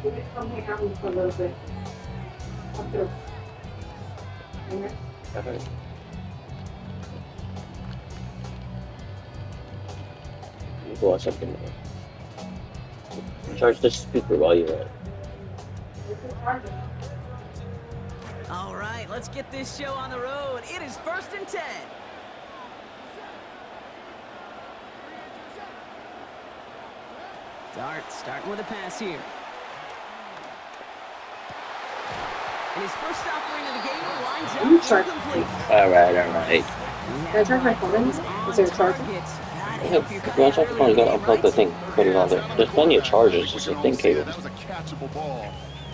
We could come hang out with you for a little bit. Up to the Alright. Go watch something. Charge the speaker while you're at it. All right, let's get this show on the road. It is 1st and 10. Dart starting with a pass here. And his first offering of the game lines up incomplete. Alright. Can I charge my phone? Is there a charger? Yeah, if you want to check the phone, you gotta unplug the thing, put it on there. There's plenty of chargers, just a thin cable. That was a catchable ball.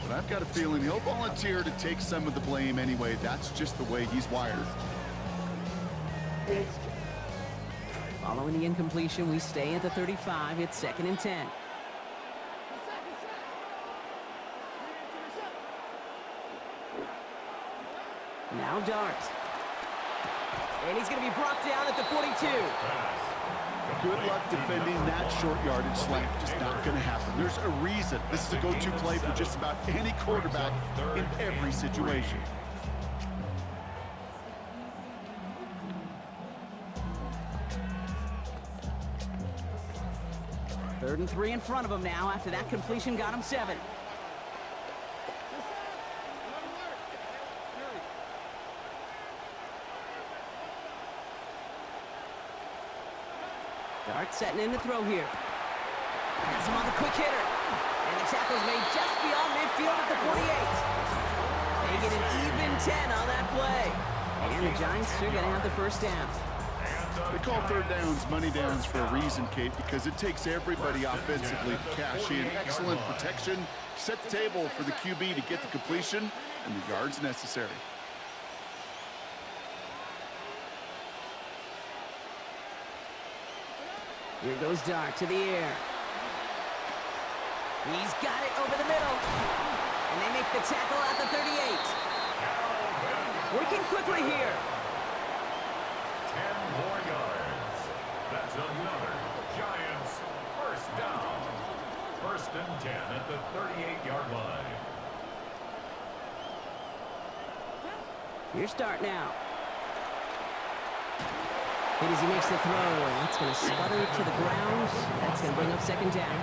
But I've got a feeling he'll volunteer to take some of the blame anyway. That's just the way he's wired. Following the incompletion, we stay at the 35. It's 2nd and 10. Now Dart. And he's going to be brought down at the 42. Good luck defending that short yardage slant. Just not going to happen. There's a reason. This is a go-to play for just about any quarterback in every situation. Third and 3 in front of him now. After that completion, got him 7. Dart setting in the throw here. Has him on the quick hitter. And the tackle's made just beyond midfield at the 48. They get an even 10 on that play. And the Giants are going to have the first down. They call third downs money downs for a reason, Kate, because it takes everybody offensively to cash in. Excellent protection. Set the table for the QB to get the completion and the yards necessary. Here goes Dart to the air. He's got it over the middle. And they make the tackle at the 38. Working quickly here. 10 more yards. That's another Giants first down. 1st and 10 at the 38-yard line. Here's Dart now. And as he makes the throw, that's going to sputter to the ground. That's going to bring up 2nd down.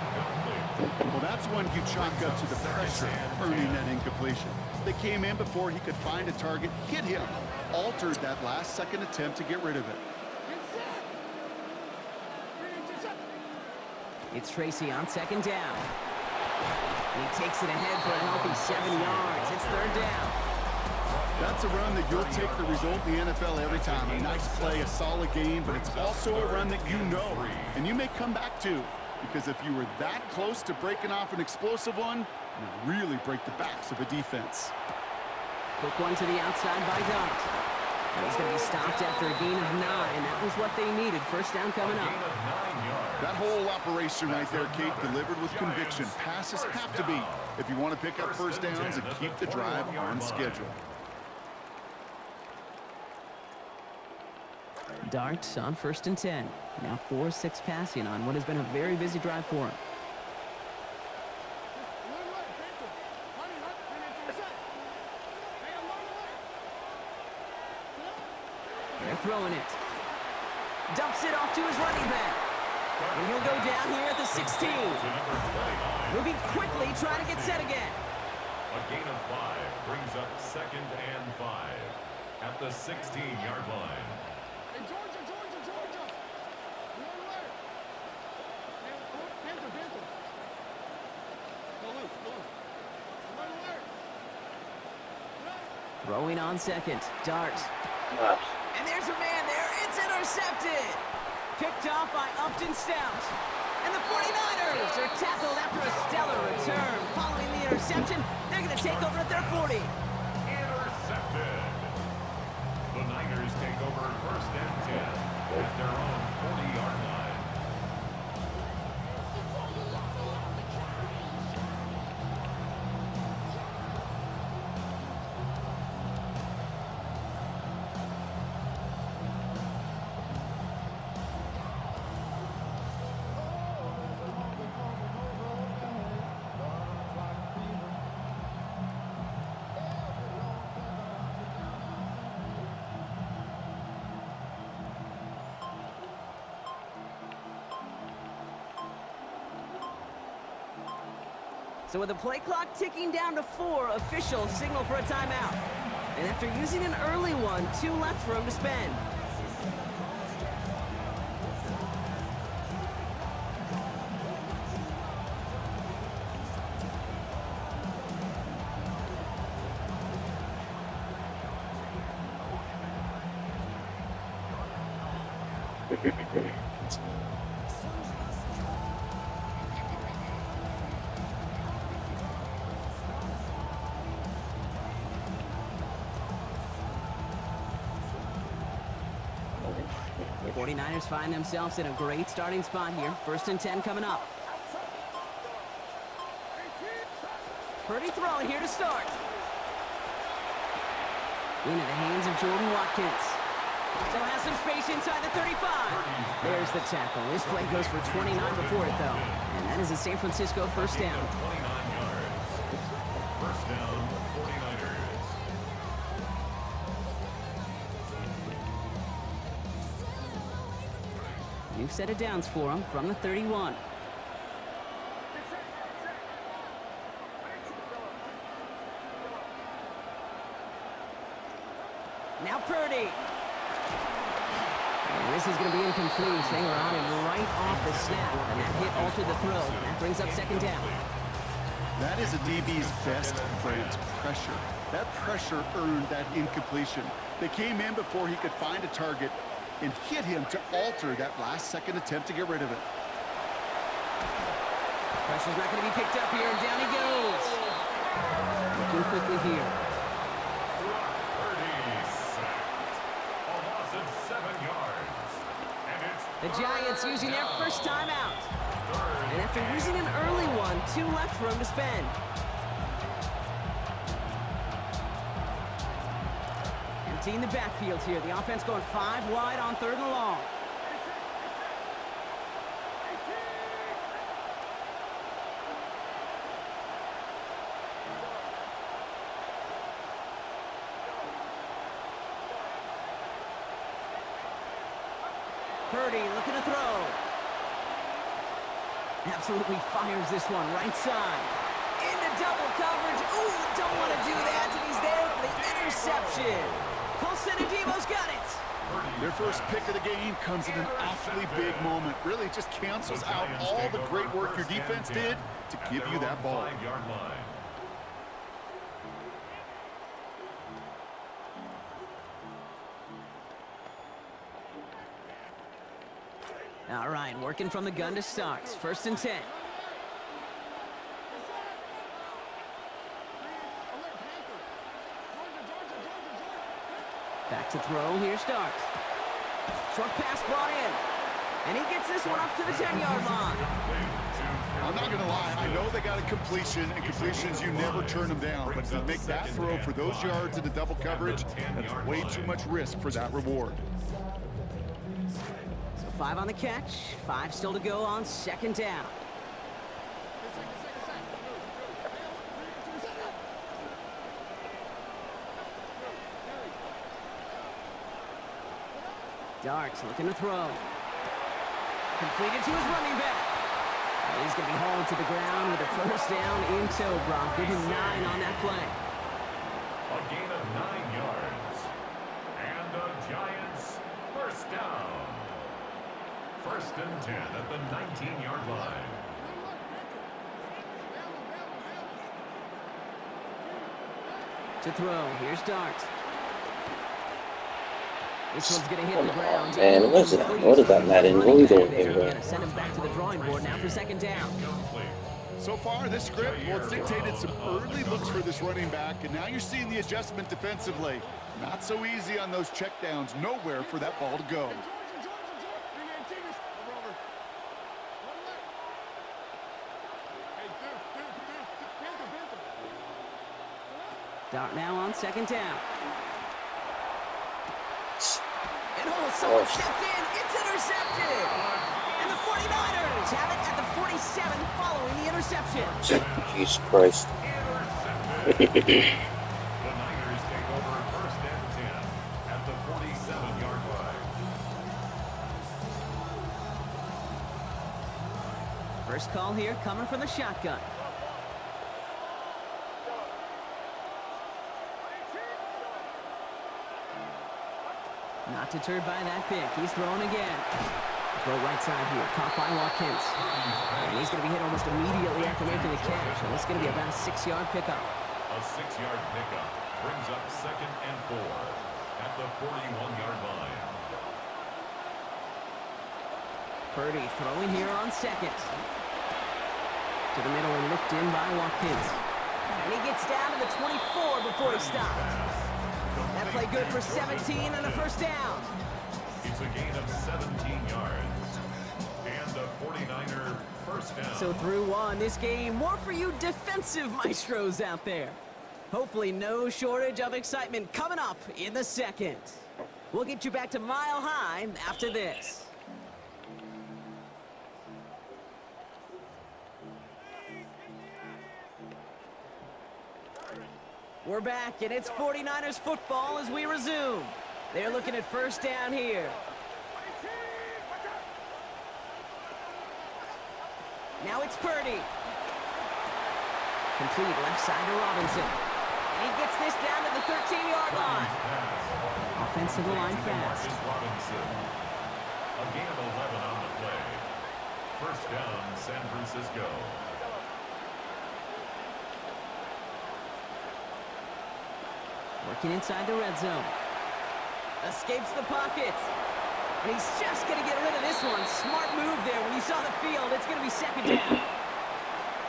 Well, that's one you chalk up to the pressure earning that incompletion. They came in before he could find a target, hit him, altered that last-second attempt to get rid of it. It's Tracy on 2nd down. And he takes it ahead for a healthy 7 yards. It's 3rd down. That's a run that you'll take the result in the NFL every time. A nice play, a solid game, but it's also a run that you know, and you may come back to, because if you were that close to breaking off an explosive one, you really break the backs of a defense. Quick one to the outside by Dart. And he's going to be stopped after a gain of 9. That was what they needed. First down coming up. That whole operation right there, Kate, delivered with conviction. Passes have to be if you want to pick up first downs and keep the drive on schedule. Dart on 1st and 10. Now 4-6 passing on what has been a very busy drive for him. They're throwing it. Dumps it off to his running back. And he'll go down here at the 16. Moving quickly, trying to get set again. A gain of 5 brings up 2nd and 5 at the 16-yard line. Throwing on 2nd. Dart. And there's a man there. It's intercepted. Picked off by Upton Stout. And the 49ers are tackled after a stellar return. Following the interception, they're going to take over at their 40. Intercepted. The Niners take over 1st and 10 at their own 40-yard line. So with the play clock ticking down to 4, officials signal for a timeout. And after using an early one, 2 left for him to spend. The 49ers find themselves in a great starting spot here. 1st and 10 coming up. Pretty throwing here to start. Into the hands of Jordan Watkins. Still has some space inside the 35. There's the tackle. This play goes for 29 before it, though. And that is a San Francisco first down. 29 yards. First down, 49ers. New set of downs for him from the 31. Now Purdy. And this is going to be incomplete. They were on him right off the snap, and that hit altered the throw. That brings up 2nd down. That is a DB's best friend, pressure. That pressure earned that incompletion. They came in before he could find a target and hit him to alter that last-second attempt to get rid of it. Pressure's not going to be picked up here, and down he goes. Looking quickly here. The Giants using their first timeout. And after using an early one, 2 left for him to spend. Emptying the backfield here. The offense going 5 wide on 3rd and long. Purdy looking to throw. Absolutely fires this one right side. Into double coverage. Ooh, don't want to do that. And he's there for the interception. Colson and Debo's got it. Their first pick of the game comes in an awfully big moment. Really just cancels out all the great work your defense did to give you that ball. 5-yard line. All right, working from the gun to start. 1st and 10. Back to throw. Here starts. Short pass brought in. And he gets this one up to the 10-yard line. I'm not going to lie. I know they got a completion, and completions, you never turn them down. But to make that throw for those yards into double coverage, that's way too much risk for that reward. 5 on the catch, 5 still to go on 2nd down. Darts looking to throw. Completed to his running back. He's going to be hauled to the ground with a first down in tow, Brock. Give him 9 on that play. A gain of 9 yards. And the Giants first down. 1st and 10 at the 19-yard line. To throw, here's Dart. This one's going to hit the ground. Man, what is that Madden? What are we doing here? Going to send him back to the drawing board now for 2nd down. So far, this script, well, it's dictated some early looks for this running back, and now you're seeing the adjustment defensively. Not so easy on those checkdowns. Nowhere for that ball to go. Dart now on 2nd down. And someone stepped in. It's intercepted. And the 49ers have it at the 47 following the interception. Jesus Christ. The Niners take over 1st and 10 at the 47-yard line. First call here coming from the shotgun. Not deterred by that pick. He's throwing again. Throw right side here. Caught by Watkins. And he's going to be hit almost immediately after making the catch. And it's going to be about a 6-yard pickup. A 6-yard pickup brings up 2nd and 4 at the 41-yard line. Purdy throwing here on 2nd. To the middle and looked in by Watkins. And he gets down to the 24 before he stopped. That play good for 17 and a first down. It's a gain of 17 yards. And a 49er first down. So through one, this game, more for you defensive maestros out there. Hopefully no shortage of excitement coming up in the second. We'll get you back to Mile High after this. We're back, and it's 49ers football as we resume. They're looking at first down here. Now it's Purdy. Complete left side to Robinson. And he gets this down to the 13-yard line. Offensive line fast. Robinson. A gain of 11 on the play. First down, San Francisco. Working inside the red zone. Escapes the pocket. And he's just going to get rid of this one. Smart move there. When you saw the field, it's going to be second down.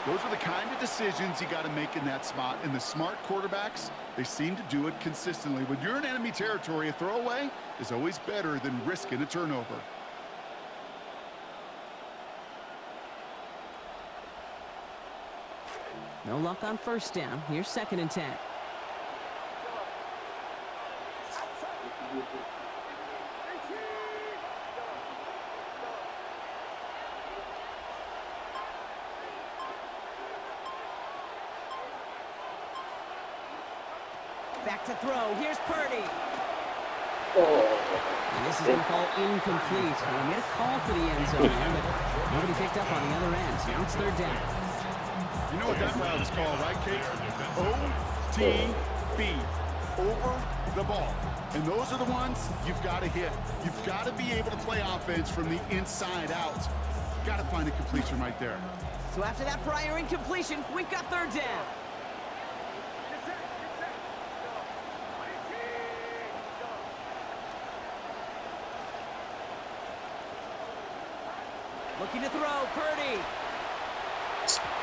Those are the kind of decisions you got to make in that spot. And the smart quarterbacks, they seem to do it consistently. When you're in enemy territory, a throwaway is always better than risking a turnover. No luck on first down. Here's 2nd and 10. Back to throw. Here's Purdy. And this is going to fall incomplete. Well, he made a call for the end zone there, but nobody picked up on the other end. Now it's third down. You know what that route is called, right, Kate? OTB. Over the ball. And those are the ones you've got to hit. You've got to be able to play offense from the inside out. Got to find a completion right there. So after that prior incompletion, we've got third down. Looking to throw, Purdy.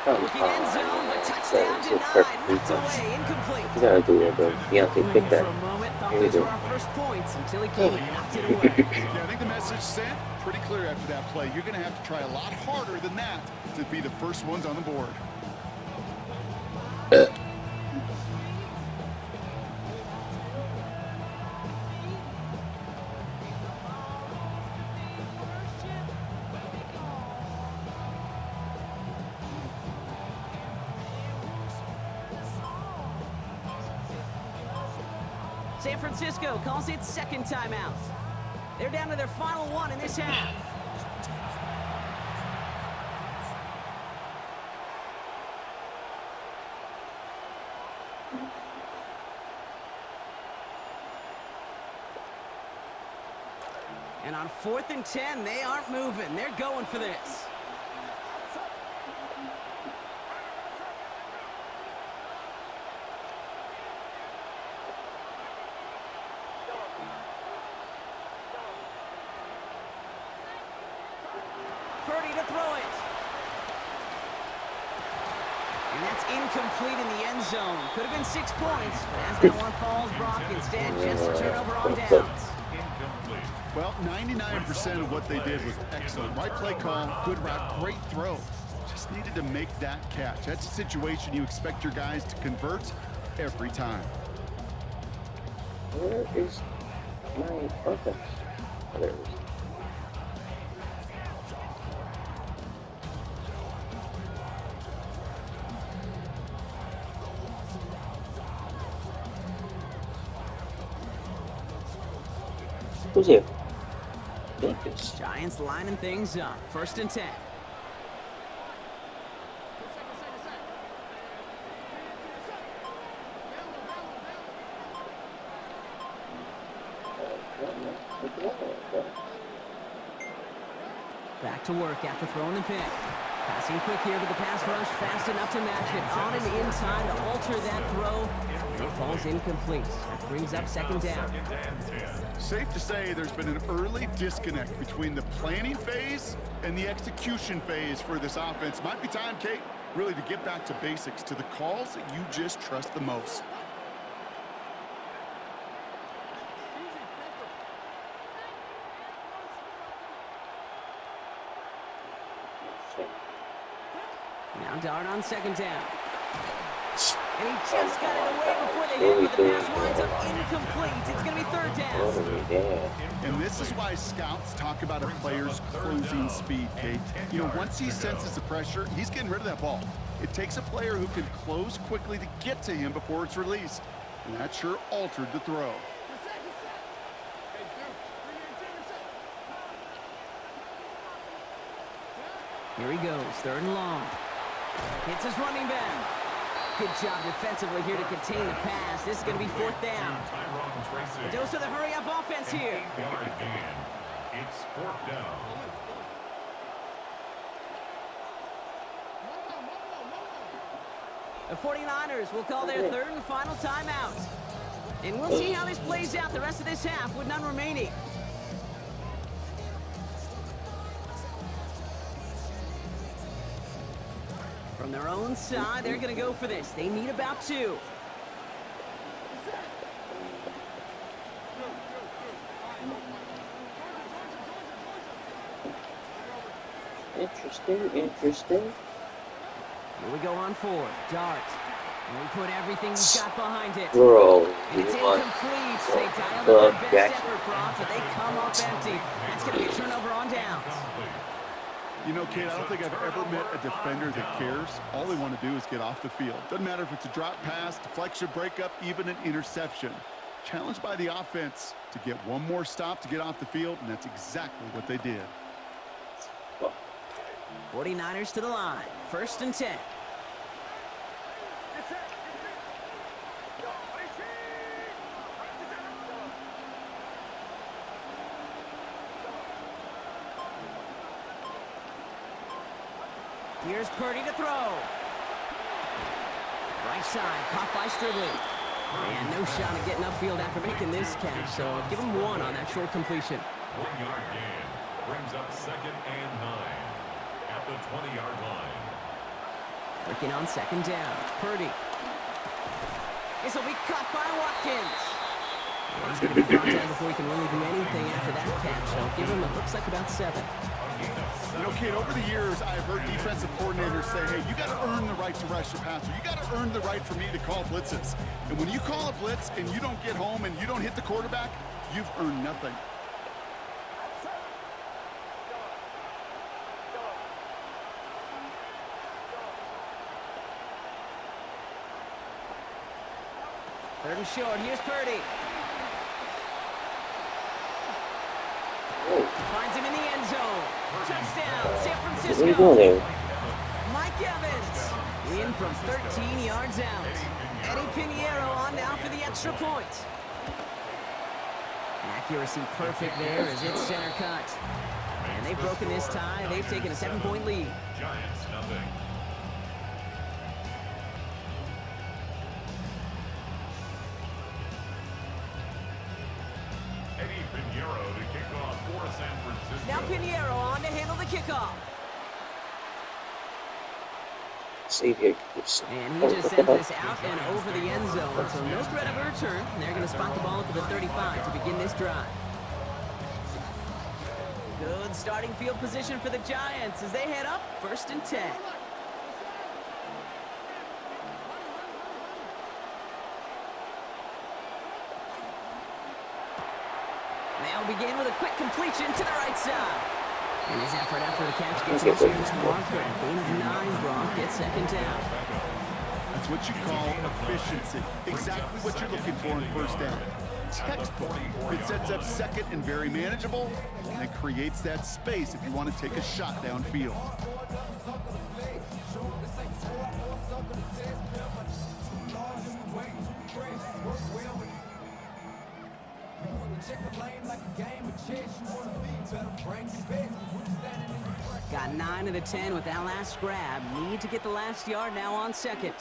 Looking end zone, but touchdown denied. Knocked away, incomplete. You gotta do it, bro. Deontay, pick For that. a moment, thought Here you those go. were our first points until he came and knocked it away. Yeah, I think the message sent pretty clear after that play. You're going to have to try a lot harder than that to be the first ones on the board. San Francisco calls it second timeout. They're down to their final one in this half. And on 4th and 10, they aren't moving. They're going for this. Purdy to throw it. And that's incomplete in the end zone. Could have been 6 points, but as that one falls, Brock, instead just a turnover on downs. Incomplete. Well, 99% of what they did was excellent. Right play call, good route, great throw. Just needed to make that catch. That's a situation you expect your guys to convert every time. Where is my offense? Oh, there it is. Who's here? Vegas. Giants lining things up. 1st and 10. Back to work after throwing the pick. Passing quick here to the pass rush, fast enough to match it. On and in time to alter that throw. And it falls incomplete. That brings up second down. Safe to say there's been an early disconnect between the planning phase and the execution phase for this offense. Might be time, Kate, really to get back to basics, to the calls that you just trust the most. Now Dart on second down. And he just got it away before they hit, but the pass winds up incomplete. It's going to be third down. And this is why scouts talk about a player's closing speed, Kate. You know, once he senses the pressure, he's getting rid of that ball. It takes a player who can close quickly to get to him before it's released. And that sure altered the throw. Here he goes, third and long. Hits his running back. Good job defensively here to contain the pass. This is going to be fourth down. A dose of the hurry-up offense here. It's fourth down. The 49ers will call their third and final timeout. And we'll see how this plays out the rest of this half with none remaining. From their own side, they're going to go for this. They need about 2. Interesting. Here we go on 4. Dart. And we put everything we've got behind it. Bro, And it's incomplete. They dialed up their best effort, Brock, but they come up empty. That's going to be a turnover on downs. You know, Kate, I don't think I've ever met a defender that cares. All they want to do is get off the field. Doesn't matter if it's a drop pass, deflection, breakup, even an interception. Challenged by the offense to get one more stop to get off the field, and that's exactly what they did. 49ers to the line. First and 10. Here's Purdy to throw. Right side, caught by Stribley. And no shot at getting upfield after making this catch, so give him 1 on that short completion. 1-yard gain brings up second and 9 at the 20-yard line. Working on second down. Purdy. This will be caught by Watkins. And he's going to be brought down before he can really do anything after that catch, so give him, it looks like about 7. You know, Kate, over the years, I've heard defensive coordinators say, hey, you got to earn the right to rush your passer. You got to earn the right for me to call blitzes. And when you call a blitz and you don't get home and you don't hit the quarterback, you've earned nothing. Third and short. Here's Purdy. Finds him in the end zone. Touchdown, San Francisco. What are you doing there? Mike Evans in from 13 yards out. Eddie Pinheiro on now for the extra point. Accuracy perfect there as it's center cut. And they've broken this tie. They've taken a 7-point lead. Giants nothing. Eddie Pinheiro to kick off for San Francisco. Now Pinheiro on to handle the kickoff. Save here. And he just sends this out and over the end zone. So no threat of a return. They're going to spot the ball up at the 35 to begin this drive. Good starting field position for the Giants as they head up first and 10. They'll begin with a quick completion to the right side. And his effort after the catch gets him to the marker. Gain of 9, Brock gets second down. That's what you call efficiency. Exactly what you're looking for in first down. Textbook. It sets up second and very manageable, and it creates that space if you want to take a shot downfield. Got 9 of the 10 with that last grab. Need to get the last yard now on second.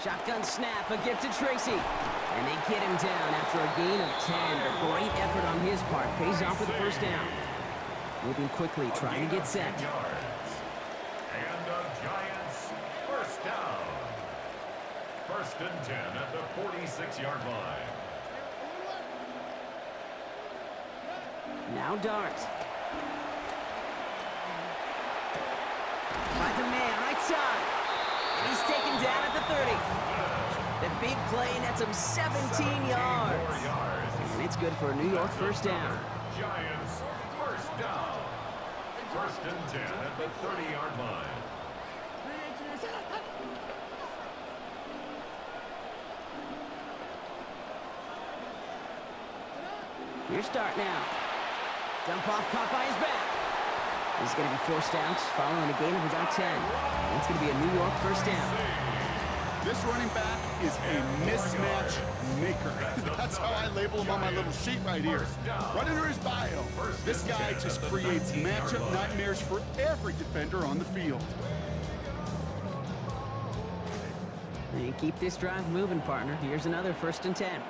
Shotgun snap, a gift to Tracy. And they get him down after a gain of 10. A great effort on his part. Pays off for the first down. Moving quickly, trying to get set. And the Giants first down. First and 10 at the 46-yard line. Now Dart. Finds a man, right side. And he's taken down at the 30. The big play nets him 17 yards. And it's good for a New York first down. Giants first down. First and 10 at the 30-yard line. Here's Dart now. Dump off, caught by his back. He's going to be forced out following a gain of about 10. It's going to be a New York first down. This running back is a mismatch maker. That's how I label him on my little sheet right here. Right under his bio, this guy just creates matchup nightmares for every defender on the field. And keep this drive moving, partner. Here's another first and 10.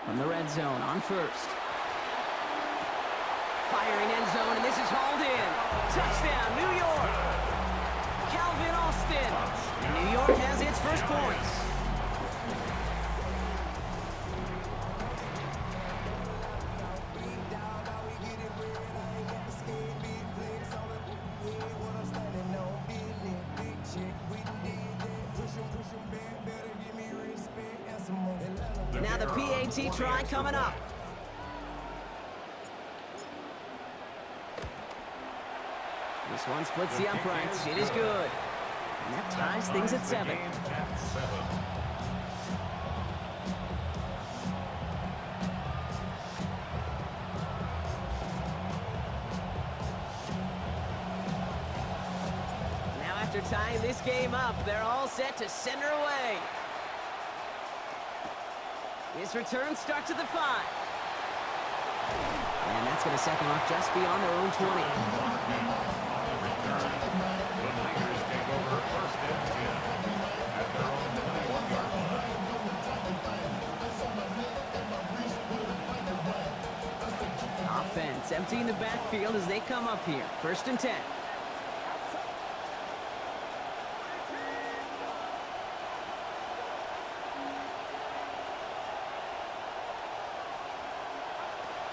From the red zone on first. Firing end zone, and this is hauled in. Touchdown, New York. Calvin Austin. New York has its first points. Now the PAT try coming up. This one splits the uprights. It is good. And that ties things at 7. Now after tying this game up, they're all set to send her away. His return starts at the 5. And that's going to set them up just beyond their own 20. Offense emptying the backfield as they come up here. First and 10.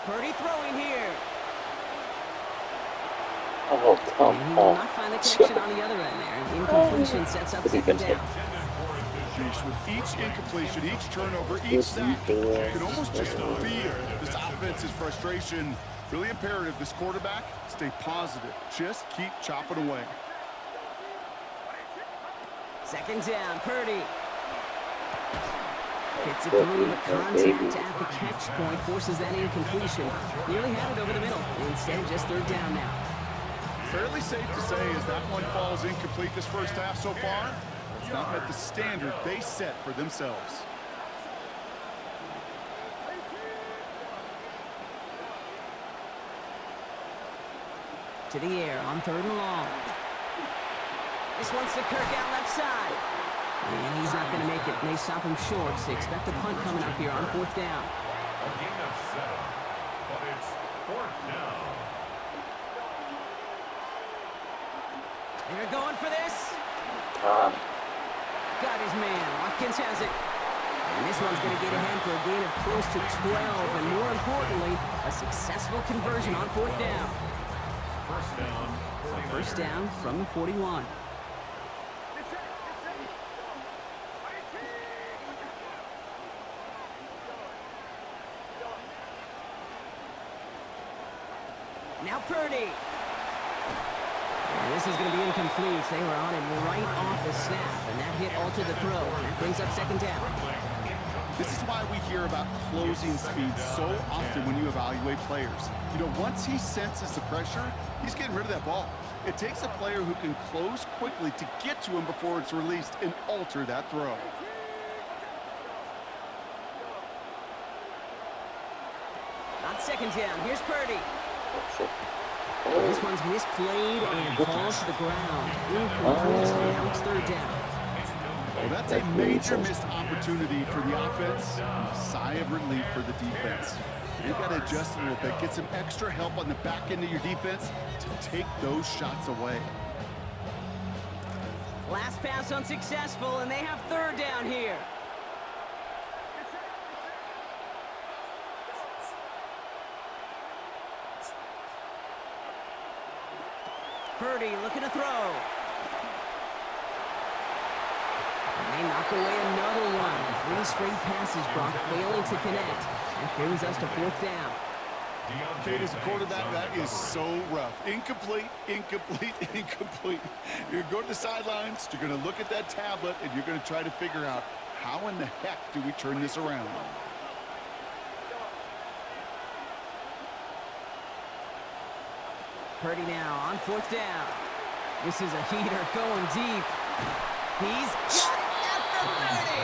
Purdy throwing here. Oh, come And he will on. not find the connection on the other end there. Incompletion sets up second down. With each incompletion, each turnover, each sack, you can almost just feel this offense's frustration. Really imperative, this quarterback, stay positive. Just keep chopping away. Second down, Purdy. Gets it through, but contact at the catch point forces that incompletion. Nearly had it over the middle. Instead, just third down now. Fairly safe to say as that one falls incomplete this first half so far, it's not met the standard they set for themselves. To the air on third and long. This one's to Kirk out left side. And he's not going to make it. They stop him short, so expect a punt coming up here on fourth down. A gain of 7, but it's fourth down. They're going for this. Got his man. Watkins has it. And this one's going to get ahead for a gain of close to 12. And more importantly, a successful conversion on fourth down. First down. First down from the 41. Now Purdy. And this is going to be incomplete. They were on him right off the snap, and that hit altered the throw. That brings up second down. This is why we hear about closing speed so often when you evaluate players. You know, once he senses the pressure, he's getting rid of that ball. It takes a player who can close quickly to get to him before it's released and alter that throw. On second down, here's Purdy. This one's misplayed and falls to the ground. Incomplete. Now it's third down. Well, that's a major missed opportunity for the offense. A sigh of relief for the defense. They've got to adjust a little bit, get some extra help on the back end of your defense to take those shots away. Last pass unsuccessful, and they have third down here. Purdy looking to throw. And they knock away another one. 3 straight passes, Brock, failing to connect. That brings us to fourth down. Kate, as a quarterback, that is so rough. Incomplete, incomplete, incomplete. You're going to go to the sidelines, you're going to look at that tablet, and you're going to try to figure out how in the heck do we turn this around. Purdy now on fourth down. This is a heater going deep. He's got it at the 30.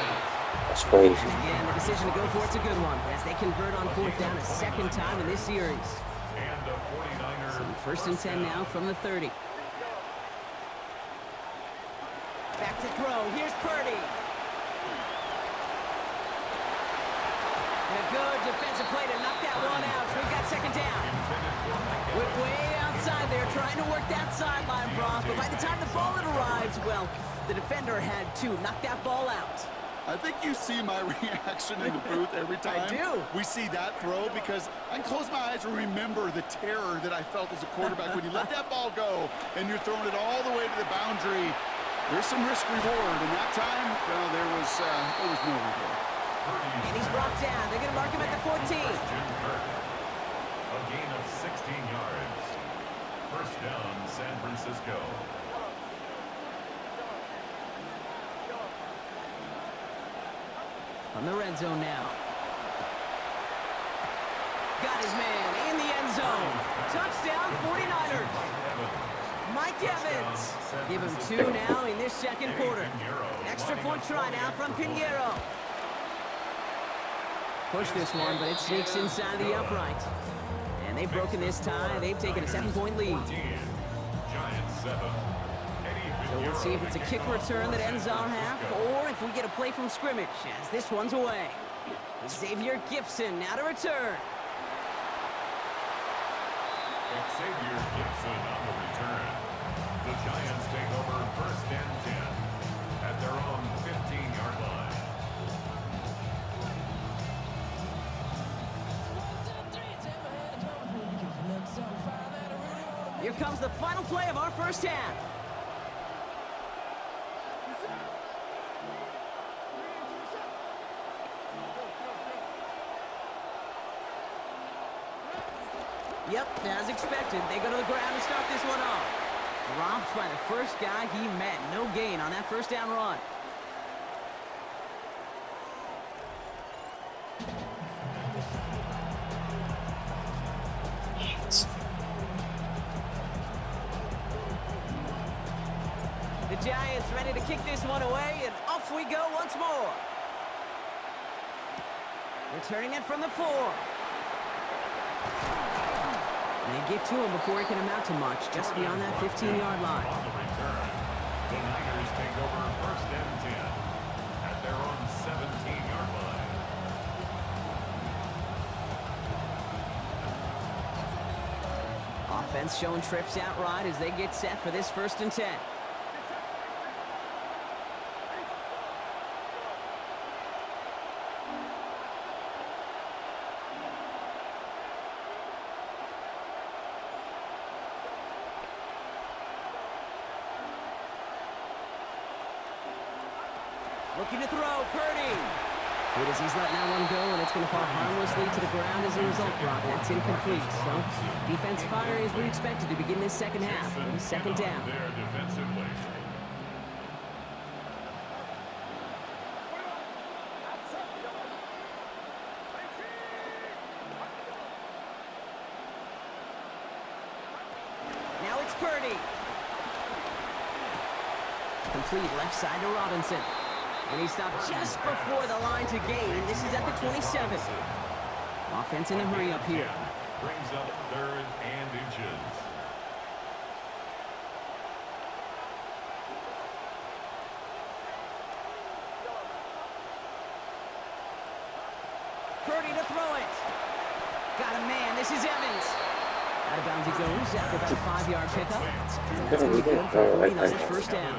That's crazy. And again, the decision to go for it's a good one as they convert on fourth down a second time in this series. And the 49ers. So first and 10 now from the 30. Back to throw. Here's Purdy. And a good defensive play to knock that one out. So we've got second down. Went way outside there, trying to work that sideline, Brock. But by the time the ball arrives, well, the defender had to knock that ball out. I think you see my reaction in the booth every time I do. we see that throw, because I close my eyes and remember the terror that I felt as a quarterback when you let that ball go and you're throwing it all the way to the boundary. There's some risk reward, and that time, well, there was no reward. And he's brought down. They're going to mark him at the 14. A gain of 16 yards. First down, San Francisco. On the red zone now. Got his man in the end zone. Touchdown, 49ers. Mike Evans. Give him 2 now in this second quarter. An extra point try now from Pinheiro. Push this one, but it sneaks inside the upright. And they've broken this tie. They've taken a 7-point lead. Giants 7. So we'll see if it's a kick return that ends our half, or if we get a play from scrimmage as this one's away. Xavier Gibson now to return. Xavier Gibson on the return. The Giants take over first and 10 at their own 15-yard line. Here comes the final play of our first half. Yep, as expected, they go to the ground and start this one off. Dropped by the first guy he met. No gain on that first down run. The Giants ready to kick this one away, and off we go once more. Returning it from the 4. They get to him before he can amount to much, just beyond that 15-yard line. On the return, the Niners take over first and 10 at their own 17-yard line. Offense showing trips out right as they get set for this first and 10. Looking to throw, Purdy. Good as he's letting that one go, and it's going to fall harmlessly to the ground as a result, Brock. That's incomplete. So, defense firing as we expected to begin this second half. Second down. There defensively. Now it's Purdy. Complete left side to Robinson. And he stopped just before the line to gain. This is at the 27. Offense in a hurry up here. Brings up 3rd and inches. Purdy to throw it. Got a man. This is Evans. Out of bounds he goes after about a 5-yard pickup. And that's going to be good for 49ers first down.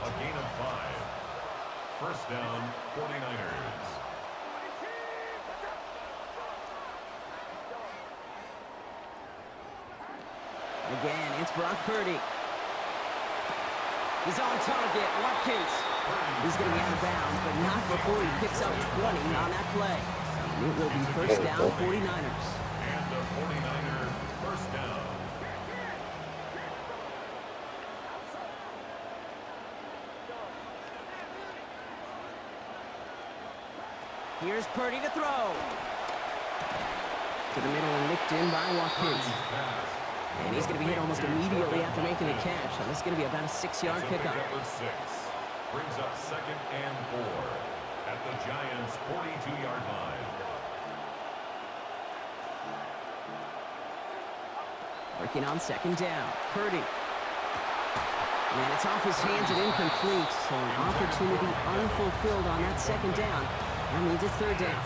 A gain of 5. First down, 49ers. Again, it's Brock Purdy. He's on target. Watkins. He's going to be out of bounds, but not before he picks up 20 on that play. And it will be first down, 49ers. And the 49er first down. Here's Purdy to throw. To the middle and nicked in by Watkins. And he's going to be hit almost immediately after making the catch. So this is going to be about a 6-yard pickup. Number 6 brings up 2nd and 4 at the Giants' 42-yard line. Working on 2nd down. Purdy. And it's off his hands and incomplete. So an opportunity unfulfilled on that 2nd down. That means it's 3rd down.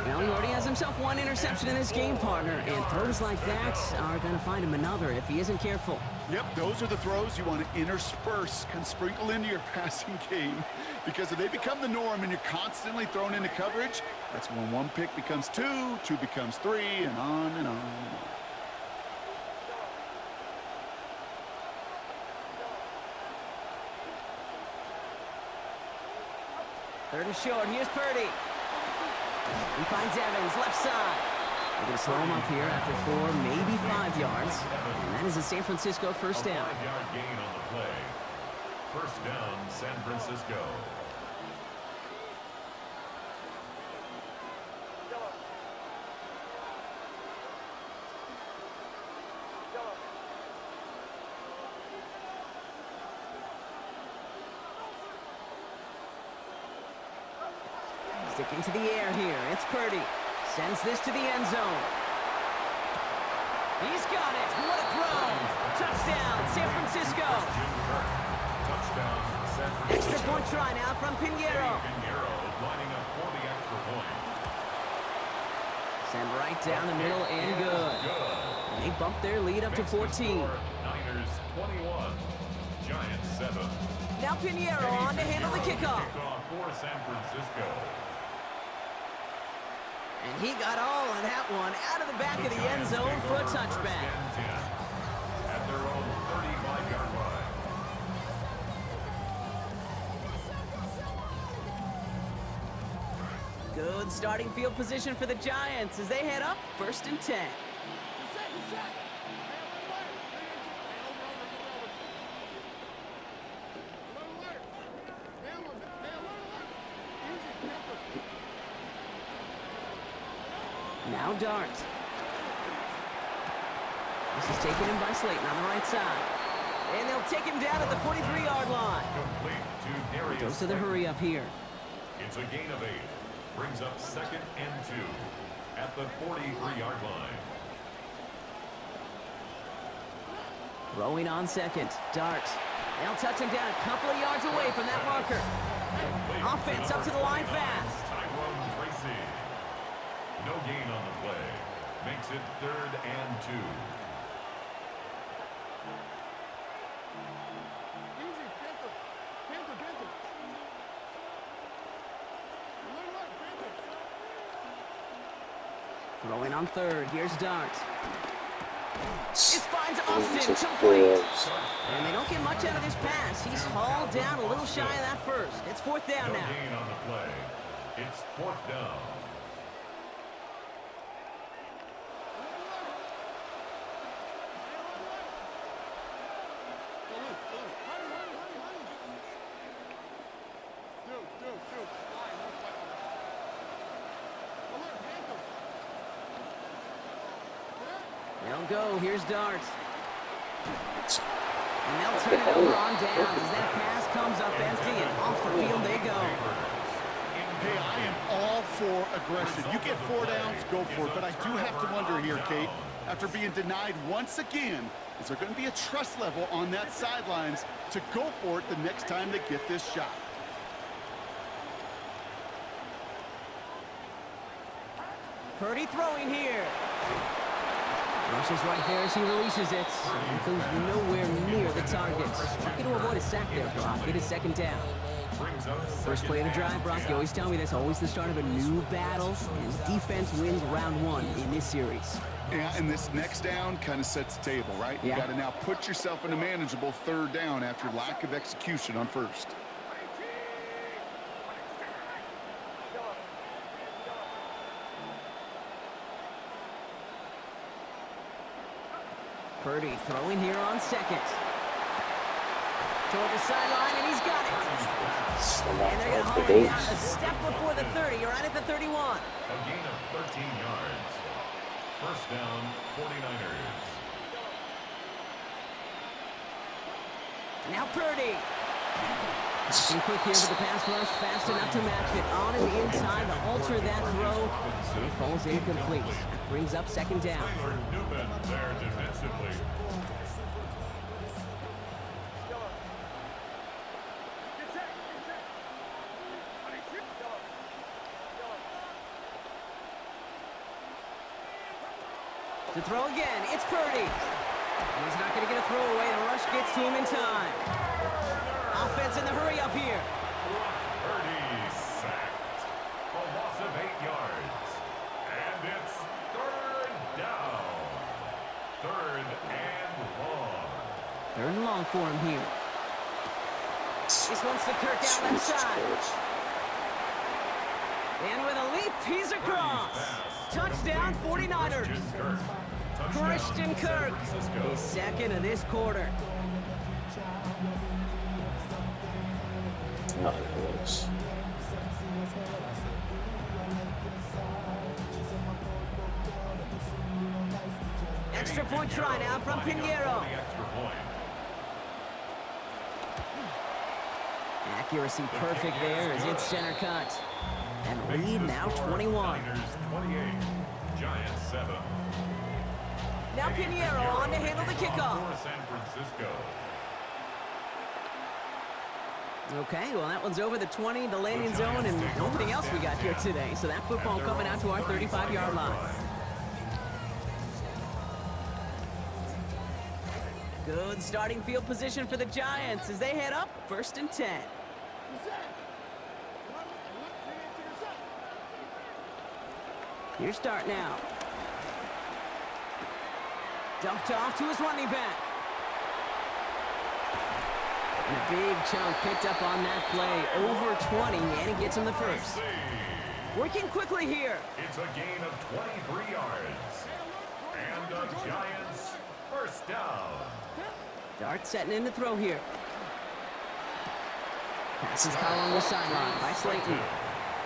Well, he already has himself 1 interception in this game, partner, and throws like that are going to find him another if he isn't careful. Yep, those are the throws you want to intersperse, can sprinkle into your passing game. Because if they become the norm and you're constantly thrown into coverage, that's when 1 pick becomes 2, 2 becomes 3, and on and on and on. Third and short. Here's Purdy. He finds Evans, left side. They're going to slow him up here after 4, maybe 5 yards. And that is a San Francisco first down. A 5-yard gain on the play. First down, San Francisco. Sticking to the air here. It's Purdy. Sends this to the end zone. He's got it. What a throw. Touchdown, San Francisco. Touchdown, San Francisco. Extra point try now from Pinheiro. Pinheiro lining up for the extra point. Send right down the middle and good. And they bump their lead up to 14. Niners 21, Giants 7. Now Pinheiro on to handle the kickoff. Kickoff for San Francisco. And he got all of that one out of the back of the end zone for a touchback. At their own 35-yard line. Good starting field position for the Giants as they head up 1st and 10. Now Dart. This is taken in by Slayton on the right side. And they'll take him down at the 43-yard line. Complete to Darius. Goes to the hurry up here. It's a gain of 8. Brings up 2nd and 2 at the 43-yard line. Throwing on 2nd. Dart. They'll touch him down a couple of yards away from that marker. Offense up to the line fast. Tyrone Tracy. No gain on the play. Makes it 3rd and 2. Throwing on 3rd. Here's Dart. This finds Austin, Jesus complete. Christ. And they don't get much out of this pass. He's hauled down a little shy of that first. It's fourth down No now. gain on the play. It's fourth down. They'll go. Here's Darts. And they'll turn it over on downs as that pass comes up empty and off the field they go. Hey, I am all for aggression. You get 4 downs, go for it. But I do have to wonder here, Kate, after being denied once again, is there going to be a trust level on that sidelines to go for it the next time they get this shot? Purdy throwing here. Rushes right there as he releases it. And goes nowhere near the targets. Lucky to avoid a sack there, Brock. It is second down. First play of the drive, Brock, you always tell me that's always the start of a new battle, and defense wins round one in this series. Yeah, and this next down kind of sets the table, right? Yeah. You got to now put yourself in a manageable third down after lack of execution on first. Purdy throwing here on second. Toward the sideline, and he's got it. And they're going to haul it down a step before the 30, right at the 31. A gain of 13 yards. First down, 49ers. Now Purdy. Too quick here with the pass rush, fast enough to match it. On and in time to alter that throw, and it falls incomplete. That brings up second down. Newman there defensively. To throw again, it's Purdy. And he's not going to get a throwaway. The rush gets to him in time. Offense in the hurry up here. Purdy sacked. A loss of 8 yards. And it's third down. Third and long. Third and long for him here. This one's to Kirk out left side. And with a leap, he's across. Touchdown, 49ers. Christian Kirk, his second of this quarter. Nice. Extra point try now from Pinheiro. Accuracy perfect there as it's center cut. And lead now 21. 28, Giants 7. Now Pinheiro on to handle the kickoff. For San Francisco. Okay, well that one's over the 20, the landing zone, and everything else we got here today. So that football coming out to our 35-yard line. Good starting field position for the Giants as they head up first and 10. Here's start now. Dumped off to his running back. And a big chunk picked up on that play. Over 20, and he gets him the first. Working quickly here. It's a gain of 23 yards. And the Giants first down. Dart setting in to throw here. Passes caught along the sideline by Slayton.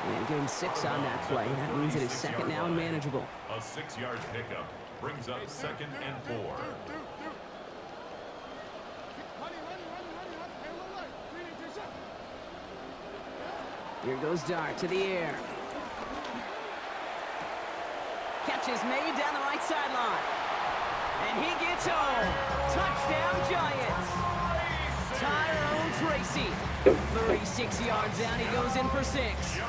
And gain 6 on that play. That means it is second now and manageable. A 6-yard pickup brings up second and 4. Here goes Dart to the air. Catch is made down the right sideline. And he gets home. Touchdown Giants. Tyrone Tracy. 36 yards out, he goes in for 6.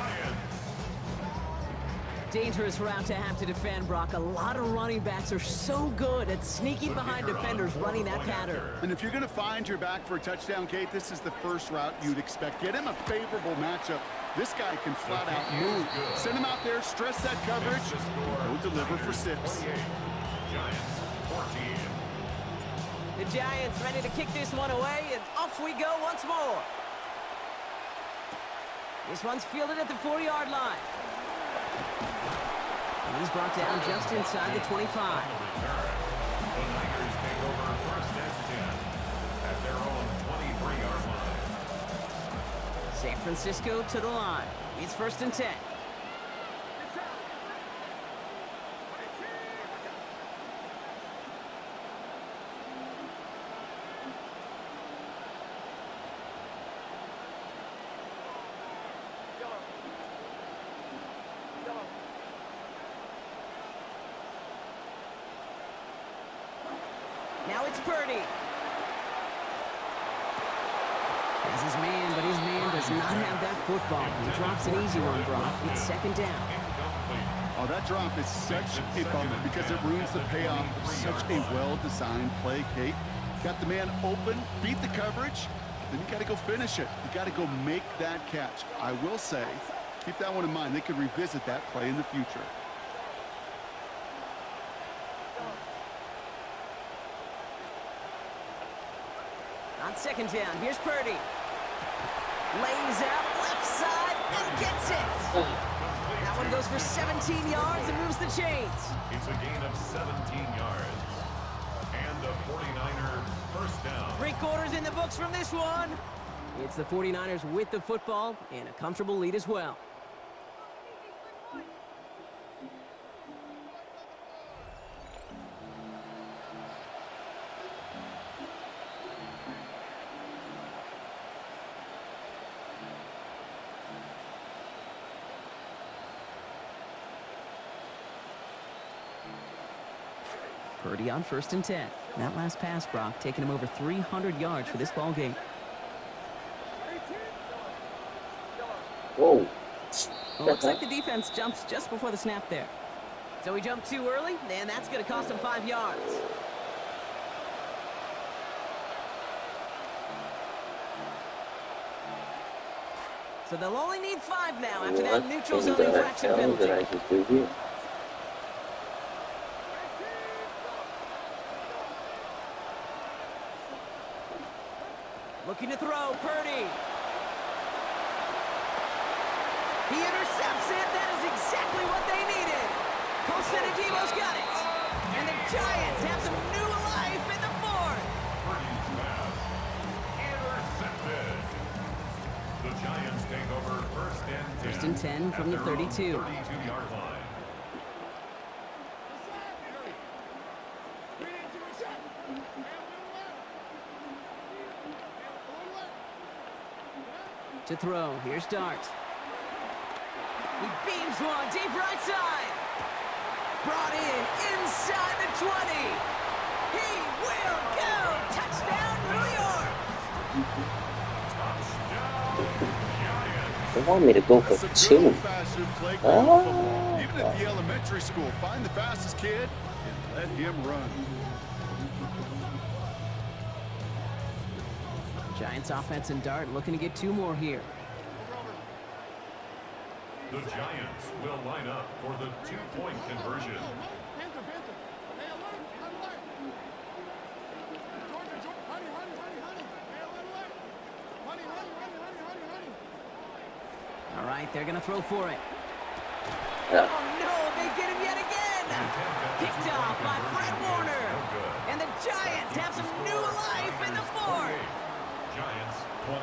Dangerous route to have to defend, Brock. A lot of running backs are so good at sneaking behind defenders running that pattern. And if you're going to find your back for a touchdown, Kate, this is the first route you'd expect. Get him a favorable matchup. This guy can flat out move. Send him out there, stress that coverage, and go deliver for 6. Giants 14. The Giants ready to kick this one away, and off we go once more. This one's fielded at the 4-yard line. And he's brought down just inside the 25. The Niners take over first and 10 at their own 23-yard line. San Francisco to the line. It's first and 10. Now it's Purdy. Has his man, but his man does not have that football. He drops an easy one, Brock. It's second down. Oh, that drop is such a bummer because it ruins the payoff of such a well-designed play, Kate. Got the man open, beat the coverage, then you got to go finish it. You got to go make that catch. I will say, keep that one in mind. They could revisit that play in the future. On second down, here's Purdy. Lays out left side and gets it. That one goes for 17 yards and moves the chains. It's a gain of 17 yards. And a 49er first down. 3 quarters in the books from this one. It's the 49ers with the football and a comfortable lead as well. Purdy on first and 10. That last pass, Brock, taking him over 300 yards for this ball game. Whoa. Well, looks like the defense jumps just before the snap there. So he jumped too early, and that's going to cost him 5 yards. So they'll only need 5 now after that neutral zone infraction penalty. Looking to throw, Purdy. He intercepts it. That is exactly what they needed. Cosenadivo's got it. And the Giants have some new life in the 4th. Purdy's pass intercepted. The Giants take over first and 10. First and 10 from the 32. 32-yard line. To throw, here's Dart. He beams one deep right side. Brought in inside the 20. He will go. Touchdown, New York. They want me to go for 2. Even at the elementary school, find the fastest kid and let him run. Giants offense and Dart looking to get 2 more here. The Giants will line up for the 2-point conversion. All right, they're going to throw for it. Yeah. Oh, no, they get him yet again. Picked off by Fred Warner. And the Giants have some new life in the 4th. Giants 20.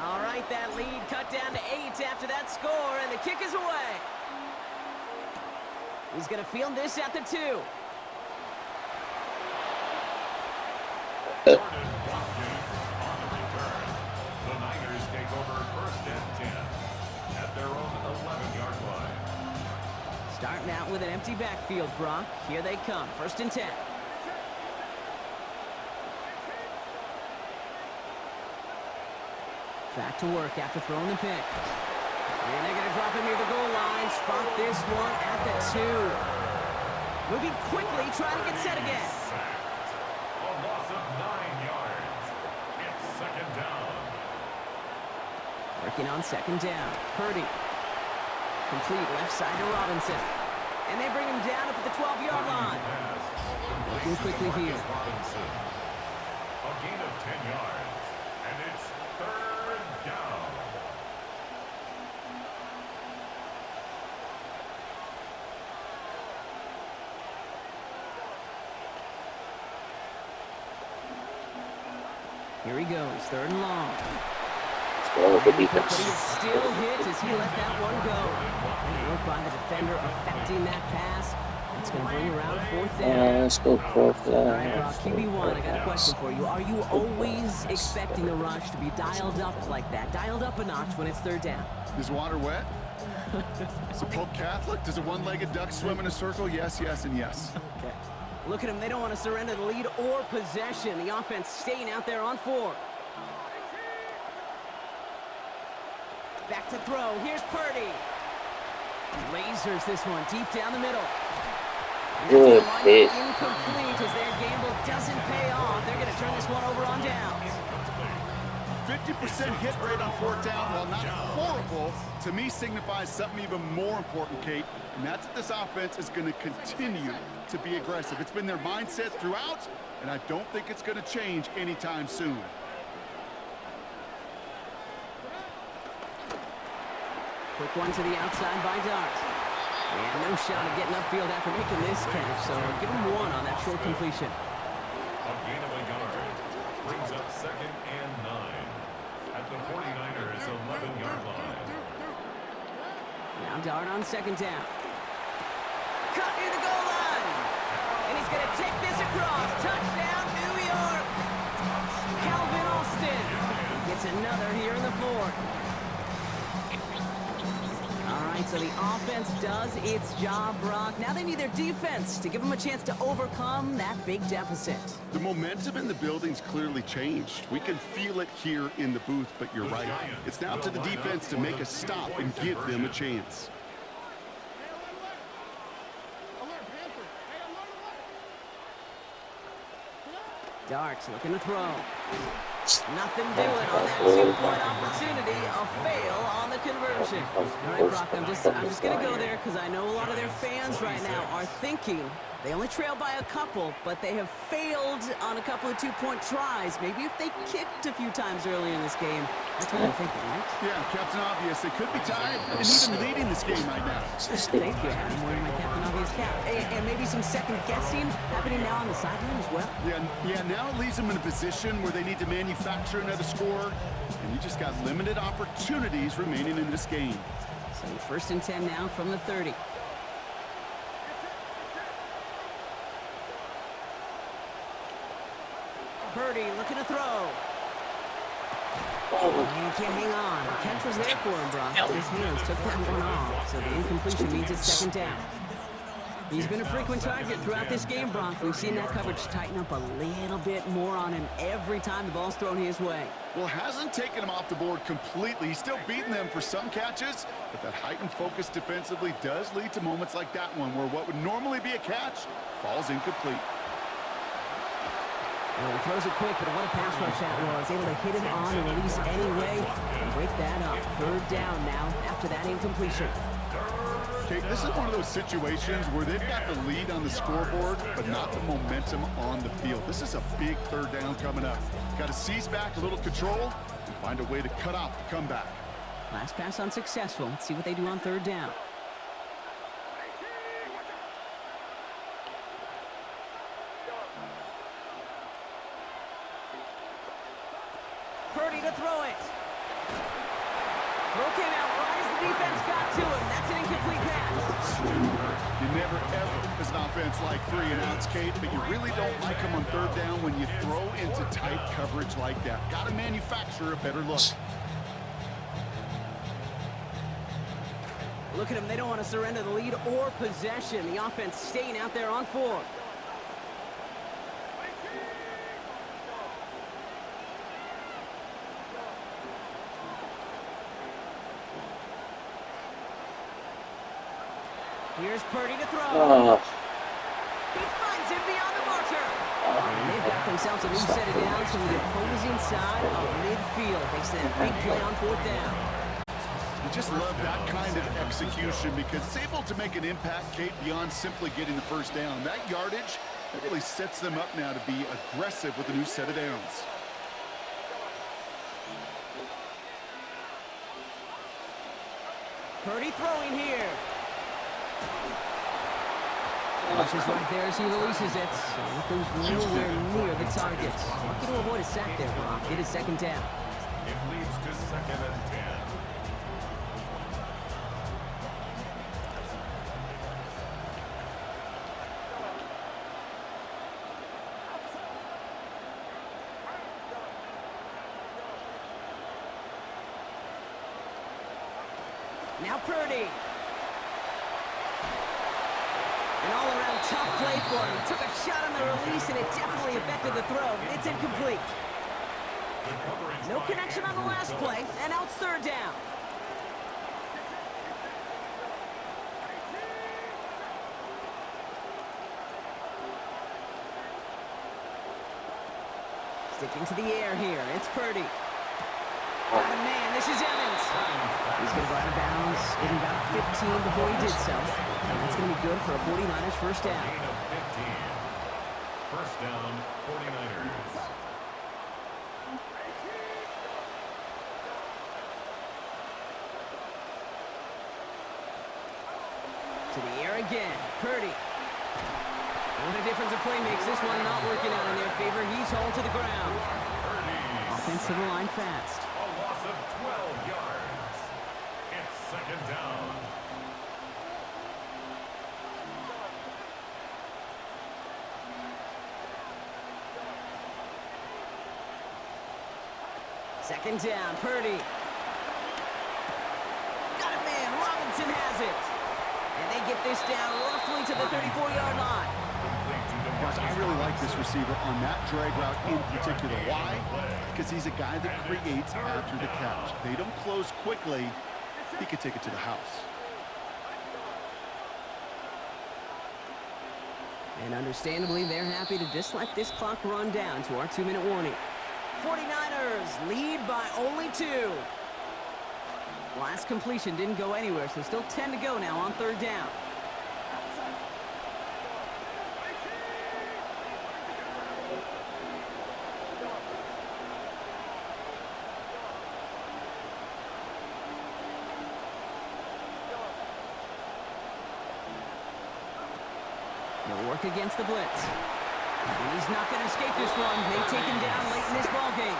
All right, that lead cut down to 8 after that score, and the kick is away. He's going to field this at the 2. Jordan Watkins on the return. The Niners take over first and 10 at their own 11-yard line. Starting out with an empty backfield, Brock. Here they come, first and 10. Back to work after throwing the pick. And they're going to drop him near the goal line. Spot this one at the 2. Moving quickly, trying to get set again. A loss of 9 yards. It's second down. Working on second down. Purdy. Complete left side to Robinson. And they bring him down up at the 12-yard line. Looking moving quickly here. Robinson. A gain of 10 yards. And it's third down. Here he goes, 3rd and long. Well, good But he defense. is still hit as he let that one go. And work by the defender affecting that pass. It's going to bring around 4th down. Let's go for All right, that. Brock, QB1, I got a question for you. Are you always expecting the rush to be dialed up like that, dialed up a notch when it's 3rd down? Is water wet? Is the Pope Catholic? Does a one-legged duck swim in a circle? Yes, yes, and yes. Okay. Look at them. They don't want to surrender the lead or possession. The offense staying out there on 4. Back to throw. Here's Purdy. Lasers this one deep down the middle. And that's Good gonna wind hit. up incomplete as their gamble doesn't pay off. They're going to turn this one over on downs. 50% hit rate on 4th down, while not horrible, to me signifies something even more important, Kate, and that's that this offense is going to continue to be aggressive. It's been their mindset throughout, and I don't think it's going to change anytime soon. Quick one to the outside by Dart. And no shot at getting upfield after making this catch, so give him 1 on that short completion. A gain of a yard. Brings up 2nd and 9. At the 49ers' 11-yard line. Now Dart on 2nd down. Cut near the goal line. And he's going to take this across. Touchdown, New York. Calvin Austin gets another here in the 4th. All right, so the offense does its job, Brock. Now they need their defense to give them a chance to overcome that big deficit. The momentum in the building's clearly changed. We can feel it here in the booth, but you're right. It's now up to the defense to make a stop and give them a chance. Darts looking to throw. Nothing doing on that 2-point opportunity. A fail on the conversion. All right, Brock, I'm just going to go there because I know a lot of their fans right now are thinking they only trail by a couple, but they have failed on a couple of 2-point tries. Maybe if they kicked a few times early in this game, that's what I'm thinking, right? Yeah, Captain Obvious. They could be tied and even leading this game right now. Thank you. I'm wearing my Captain Obvious cap. And maybe some second guessing happening now on the sideline as well. Yeah, now it leaves them in a position where they need to manufacture another score, and you just got limited opportunities remaining in this game. So 1st and 10 now from the 30. Purdy looking to throw. And he can't hang on. The catch was there for him, Brock. His hands took that one off, so the incompletion means it's 2nd down. He's been a frequent target throughout this game, Brock. We've seen that coverage tighten up a little bit more on him every time the ball's thrown his way. Well, hasn't taken him off the board completely. He's still beating them for some catches, but that heightened focus defensively does lead to moments like that one where what would normally be a catch falls incomplete. Well, he throws it quick, but what a pass rush that was. Able to hit him on the release anyway and break that up. 3rd down now after that incompletion. Okay, this is one of those situations where they've got the lead on the scoreboard, but not the momentum on the field. This is a big 3rd down coming up. Got to seize back a little control and find a way to cut off the comeback. Last pass unsuccessful. Let's see what they do on 3rd down. Purdy to throw it. Throw came out right as the defense got to him. That's an incomplete pass. You never, ever, as an offense, like 3-and-outs, Kate, but you really don't like them on 3rd down when you throw into tight coverage like that. Got to manufacture a better look. Look at them. They don't want to surrender the lead or possession. The offense staying out there on 4. Here's Purdy to throw. He finds him beyond the marker. And they've got themselves a new set of downs from the opposing side of midfield. Makes that big play on 4th down. You just love that kind of execution because it's able to make an impact, Kate, beyond simply getting the 1st down. That yardage That really sets them up now to be aggressive with a new set of downs. Purdy throwing here. Rushes right there as he releases it. It goes nowhere near the target. Lucky to avoid a sack there, Brock. It is second down. It leads to 2nd and 10. Now Purdy. An all-around tough play for him. He took a shot on the release, and it definitely affected the throw. It's incomplete. No connection on the last play, and now it's third down. Sticking to the air here. It's Purdy. Got a man. This is Evans. He's going to go out of bounds. Getting about 15 before he did so. And that's going to be good for a 49ers first down. Gain of 15. First down, 49ers. To the air again. Purdy. What a difference a play makes. This one not working out in their favor. He's hauled to the ground. Offensive line fast. A loss of 12 yards. It's second down. Second down, Purdy. Got a man, Robinson has it. And they get this down roughly to the 34-yard line. Guys, I really like this receiver on that drag route in particular. Why? Because he's a guy that creates after the catch. They don't close quickly. He could take it to the house. And understandably, they're happy to just let this clock run down to our 2-minute warning. 49ers lead by only 2. Last completion didn't go anywhere, so still 10 to go now on third down. He'll work against the blitz. And he's not going to escape this one. They take him down late in this ballgame.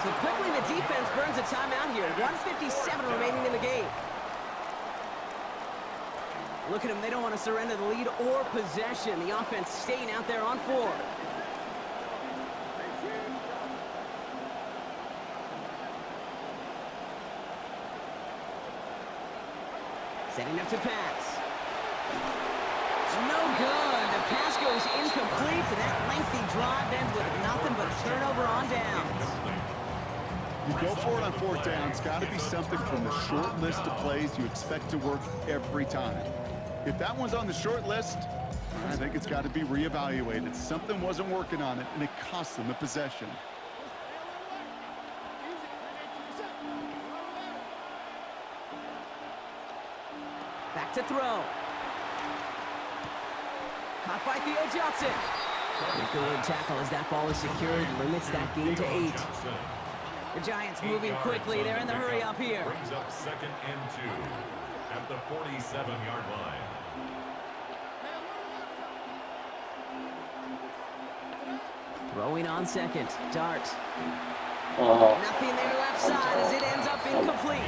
So quickly the defense burns a timeout here. 1:57 remaining in the game. Look at them. They don't want to surrender the lead or possession. The offense staying out there on 4. Setting up to pass. No good. The pass goes incomplete, and that lengthy drive ends with nothing but a turnover on downs. You go for it on fourth down. It's got to be something from the short list of plays you expect to work every time. If that one's on the short list, I think it's got to be reevaluated. Something wasn't working on it, and it cost them a possession. Back to throw. Caught by Theo Johnson. A good tackle as that ball is secured. Limits that gain to 8. The Giants moving quickly. They're in the hurry up here. Brings up 2nd and 2 at the 47-yard line. Throwing on second. Dart. Nothing there left side as it ends up incomplete.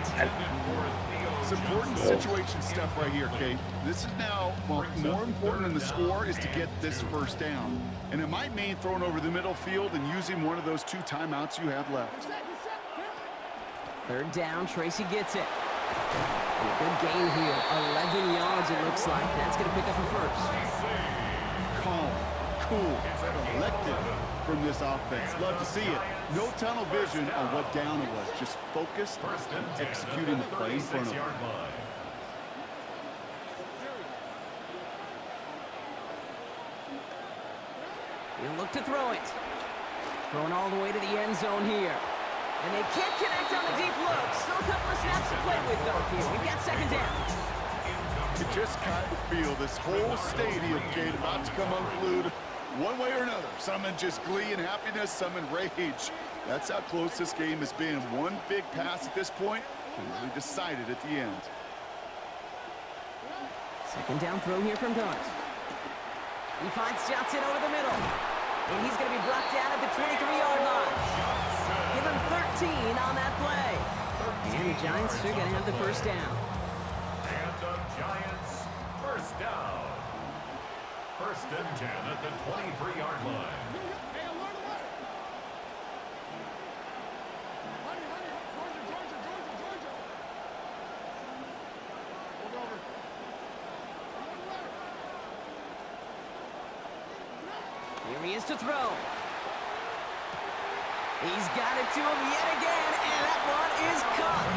It's important situation stuff right here, Kate. This is now, well, more important than the score is to get this first down. And it might mean throwing over the middle field and using one of those 2 timeouts you have left. Third down, Tracy gets it. And a good gain here. 11 yards it looks like. That's going to pick up a first. Calm, cool, collected from this offense. Love to see it. No tunnel vision on what down it was. Just focused and executing the play in front of them. He'll look to throw it. Throwing all the way to the end zone here. And they can't connect on the deep look. Still a couple of snaps to play with, though, here. We've got second down. You just kind of feel this whole stadium, Kate, about to come unglued one way or another. Some in just glee and happiness, some in rage. That's how close this game has been. One big pass at this point can really decide it at the end. Second down throw here from Darts. He finds Johnson over the middle. And he's going to be brought down at the 23-yard line. Give him 13 on that play. And the Giants are going to have the first down. And the Giants first down. First and 10 at the 23-yard line. Here he is to throw. He's got it to him yet again, and that one is caught.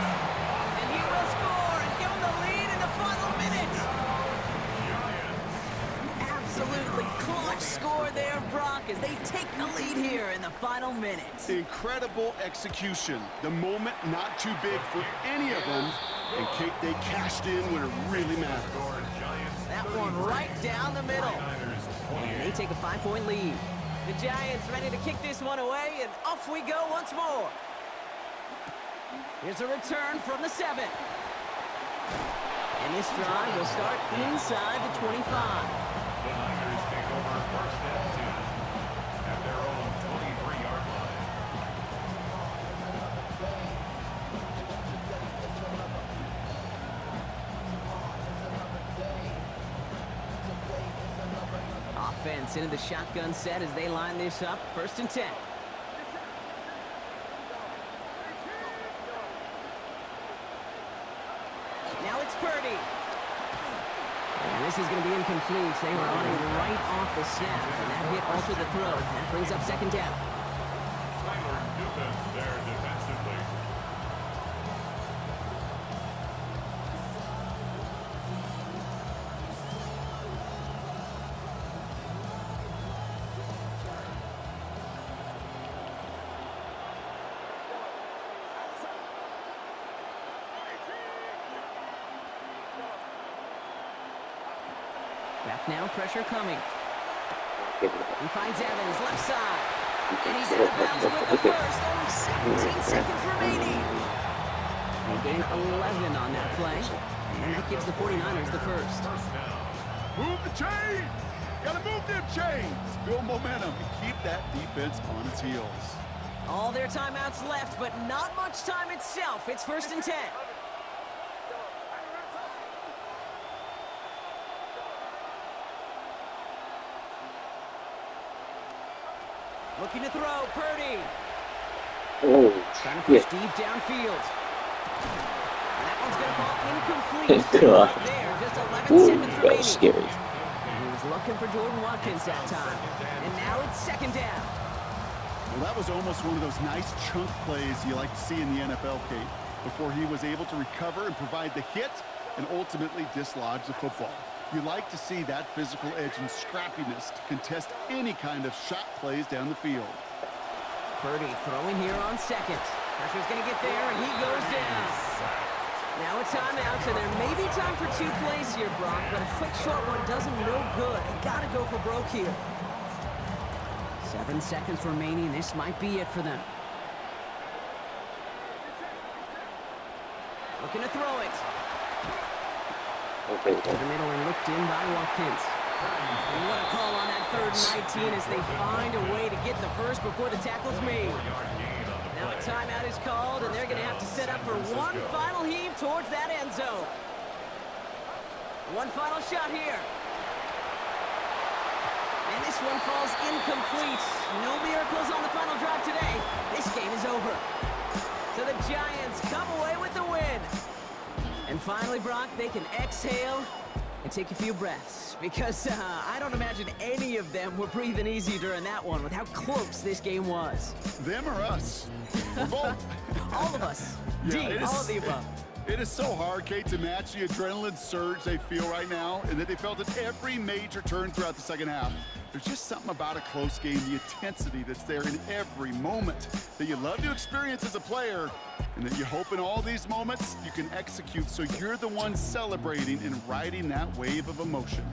And he will score and give him the lead in the final minute. Absolutely clutch score there, Brock, as they take the lead here in the final minute. Incredible execution. The moment not too big for any of them. And Kate, they cashed in when it really mattered. That one right down the middle. And they take a 5-point lead. The Giants ready to kick this one away, and off we go once more. Here's a return from the 7. And this drive will start inside the 25. The Niners take over first and 10 at their own 23-yard line. Offense into the shotgun set as they line this up. First and 10. Now it's Purdy. And this is going to be incomplete. They were on it right off the snap, and that hit altered the throw. That brings up second down. Tyler Dubin there defensively. Back now, pressure coming. Give it He finds Evans, left side. And he's out of bounds with the first. Only 17 seconds remaining. They gain 11 on that play. And that gives the 49ers the first. Move the chains! Gotta move them chains! Build momentum and keep that defense on its heels. All their timeouts left, but not much time itself. It's first and 10. Looking to throw, Purdy. Oh, Trying to push shit. deep downfield. And that one's going to fall incomplete. God. Right there, just 11 Ooh, seconds that remaining. was scary. And he was looking for Jordan Watkins that time. And now it's second down. Well, that was almost one of those nice chunk plays you like to see in the NFL, Kate, before he was able to recover and provide the hit and ultimately dislodge the football. You like to see that physical edge and scrappiness to contest any kind of shot plays down the field. Purdy throwing here on second. Pressure's going to get there, and he goes down. Now a timeout, so there may be time for 2 plays here, Brock, but a quick short one does him no good. They got to go for broke here. 7 seconds remaining. This might be it for them. Looking to throw it. Okay. To the middle and looked in by Watkins. And what a call on that 3rd and 19 as they find a way to get the first before the tackle's made. Now a timeout is called, and they're going to have to set up for one final heave towards that end zone. One final shot here. And this one falls incomplete. No miracles on the final drive today. This game is over. So the Giants come away with the win. And finally, Brock, they can exhale and take a few breaths. Because I don't imagine any of them were breathing easy during that one with how close this game was. Them or us? We're both. All of us. Yeah, D, all of the above. It is so hard, Kate, to match the adrenaline surge they feel right now and that they felt at every major turn throughout the second half. There's just something about a close game, the intensity that's there in every moment that you love to experience as a player, and that you hope in all these moments you can execute so you're the one celebrating and riding that wave of emotion.